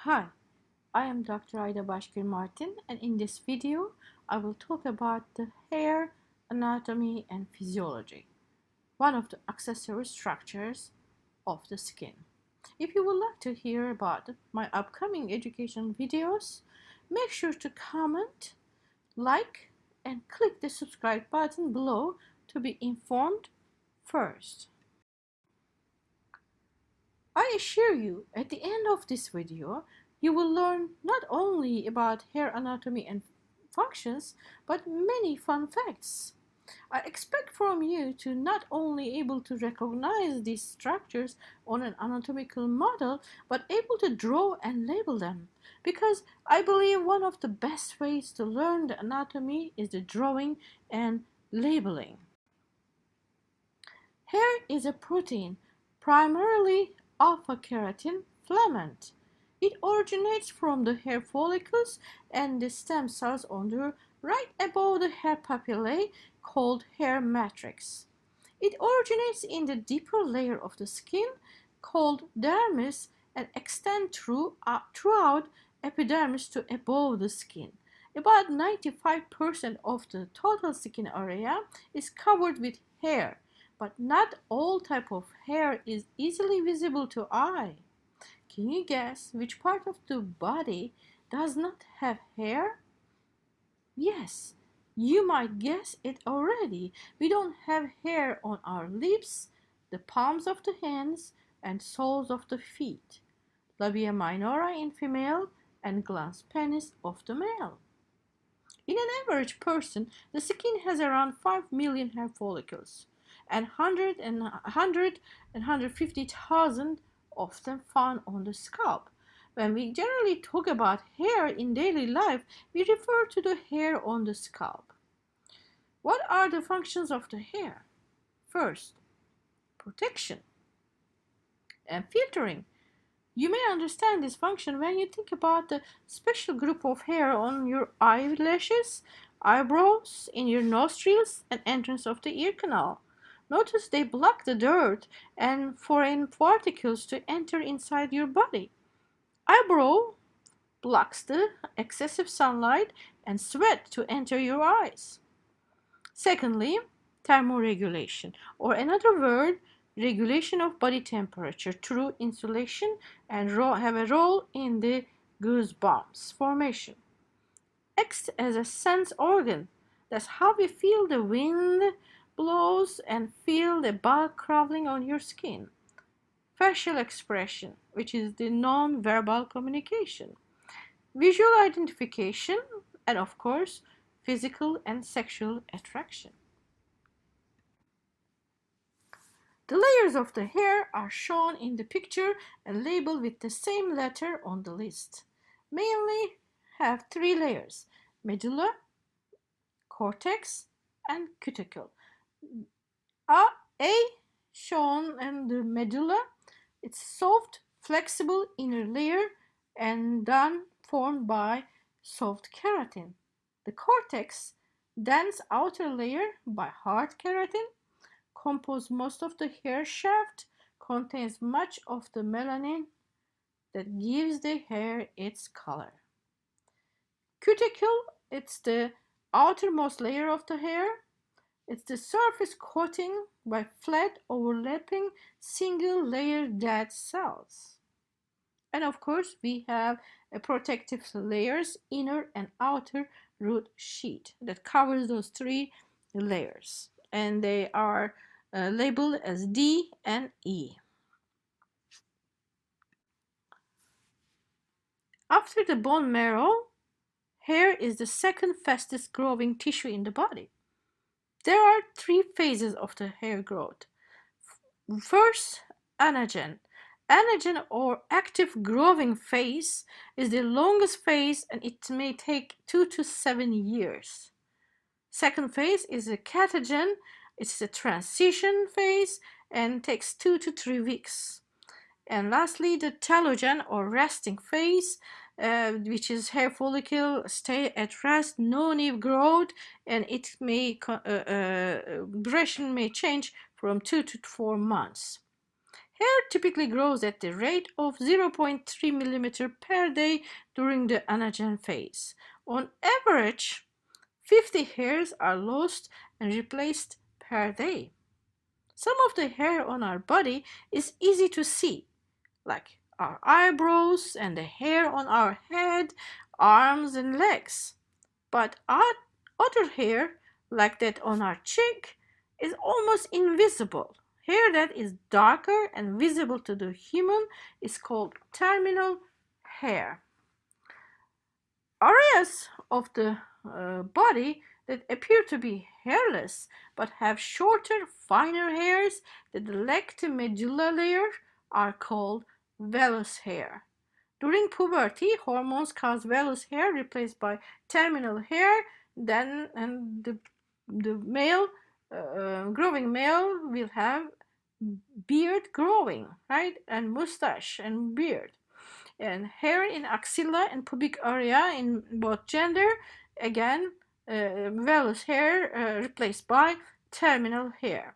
Hi, I am Dr. Aida Bashkir Martin, and in this video I will talk about the hair anatomy and physiology, one of the accessory structures of the skin. If you would like to hear about my upcoming education videos, make sure to comment, like, and click the subscribe button below to be informed first. I assure you, at the end of this video, you will learn not only about hair anatomy and functions, but many fun facts. I expect from you to not only able to recognize these structures on an anatomical model, but able to draw and label them. Because I believe one of the best ways to learn the anatomy is the drawing and labeling. Hair is a protein, primarily alpha-keratin filament. It originates from the hair follicles and the stem cells on the right above the hair papillae called hair matrix. It originates in the deeper layer of the skin called dermis and extends throughout epidermis to above the skin. About 95% of the total skin area is covered with hair, but not all type of hair is easily visible to eye. Can you guess which part of the body does not have hair? Yes, you might guess it already. We don't have hair on our lips, the palms of the hands, and soles of the feet, labia minora in female, and glans penis of the male. In an average person, the skin has around 5 million hair follicles, and 150,000 of them found on the scalp. When we generally talk about hair in daily life, we refer to the hair on the scalp. What are the functions of the hair? First, protection and filtering. You may understand this function when you think about the special group of hair on your eyelashes, eyebrows, in your nostrils, and entrance of the ear canal. Notice they block the dirt and foreign particles to enter inside your body. Eyebrow blocks the excessive sunlight and sweat to enter your eyes. Secondly, thermoregulation, or another word, regulation of body temperature through insulation, and have a role in the goosebumps formation. Acts as a sense organ. That's how we feel the wind blows and feel the bug crawling on your skin. Facial expression, which is the non-verbal communication. Visual identification, and of course, physical and sexual attraction. The layers of the hair are shown in the picture and labeled with the same letter on the list. Mainly have three layers: medulla, cortex, and cuticle. A shown in the medulla, it's soft, flexible inner layer and then formed by soft keratin. The cortex, dense outer layer by hard keratin, compose most of the hair shaft, contains much of the melanin that gives the hair its color. Cuticle, it's the outermost layer of the hair. It's the surface coating by flat overlapping single layer dead cells. And of course, we have a protective layers, inner and outer root sheath that covers those three layers. And they are labeled as D and E. After the bone marrow, hair is the second fastest growing tissue in the body. There are three phases of the hair growth. First, anagen. Anagen, or active growing phase, is the longest phase and it may take 2 to 7 years. Second phase is a catagen. It's a transition phase and takes 2 to 3 weeks. And lastly, the telogen, or resting phase, which is hair follicle stay at rest, no new growth, and it may duration may change from 2 to 4 months. Hair typically grows at the rate of 0.3 millimeter per day during the anagen phase. On average, 50 hairs are lost and replaced per day. Some of the hair on our body is easy to see, like our eyebrows and the hair on our head, arms, and legs. But other hair, like that on our cheek, is almost invisible. Hair that is darker and visible to the human is called terminal hair. Areas of the body that appear to be hairless but have shorter, finer hairs that lack the medulla layer are called vellus hair. During puberty, hormones cause vellus hair replaced by terminal hair. Then, and the male, growing male will have beard growing, right, and mustache and beard, and hair in axilla and pubic area in both gender. Again, vellus hair replaced by terminal hair.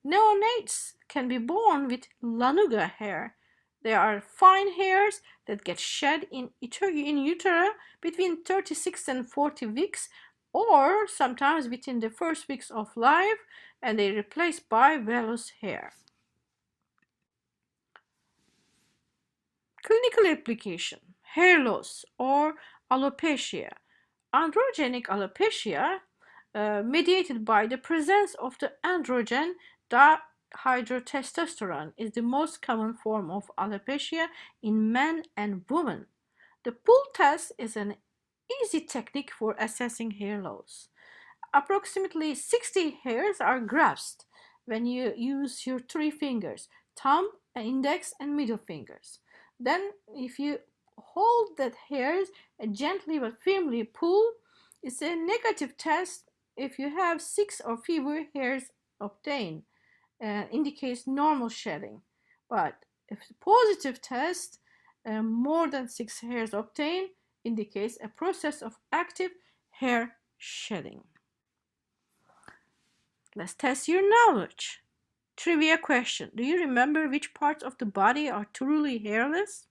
Neonates can be born with lanuga hair. They are fine hairs that get shed in utero between 36 and 40 weeks, or sometimes within the first weeks of life, and they are replaced by vellus hair. Clinical application: hair loss or alopecia. Androgenic alopecia, mediated by the presence of the androgen dihydrotestosterone, is the most common form of alopecia in men and women. The pull test is an easy technique for assessing hair loss. Approximately 60 hairs are grasped when you use your three fingers, thumb, index, and middle fingers. Then, if you hold that hairs and gently but firmly pull, it's a negative test. If you have 6 or fewer hairs obtained, indicates normal shedding. But if the positive test, more than 6 hairs obtained, indicates a process of active hair shedding. Let's test your knowledge. Trivia question: do you remember which parts of the body are truly hairless?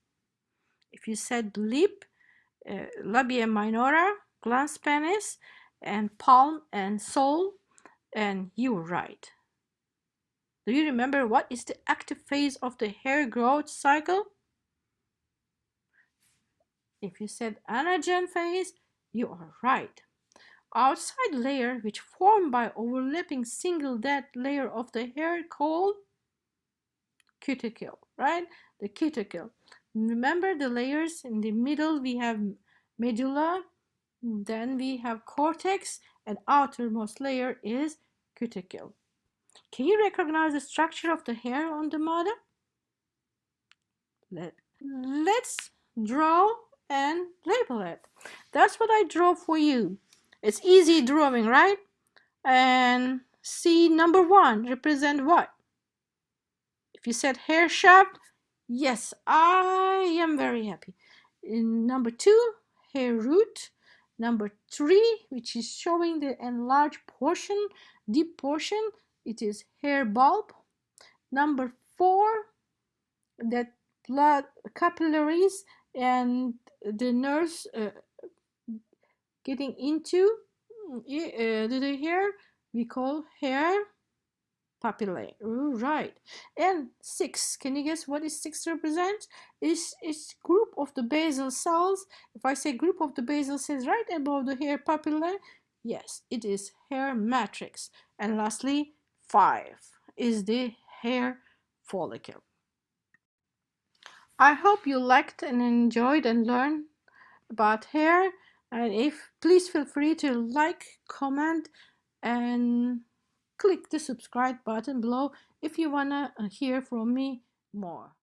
If you said lip, labia minora, glans penis, and palm and sole, and you were right. Do you remember what is the active phase of the hair growth cycle? If you said anagen phase, you are right. Outside layer which formed by overlapping single dead layer of the hair called cuticle, right? The cuticle. Remember the layers in the middle, we have medulla, then we have cortex, and outermost layer is cuticle. Can you recognize the structure of the hair on the model? Let's draw and label it. That's what I draw for you. It's easy drawing, right? And see, number 1 represent what? If you said hair shaft, yes, I am very happy. In number 2, hair root. Number 3, which is showing the enlarged portion, deep portion, it is hair bulb. Number 4, that blood capillaries and the nerves getting into the hair, we call hair papillae. Right. And 6, can you guess what is 6 represent? It's group of the basal cells. If I say group of the basal cells right above the hair papillae, yes, it is hair matrix. And lastly, 5 is the hair follicle. I hope you liked and enjoyed and learned about hair. And if please feel free to like, comment, and click the subscribe button below if you wanna hear from me more.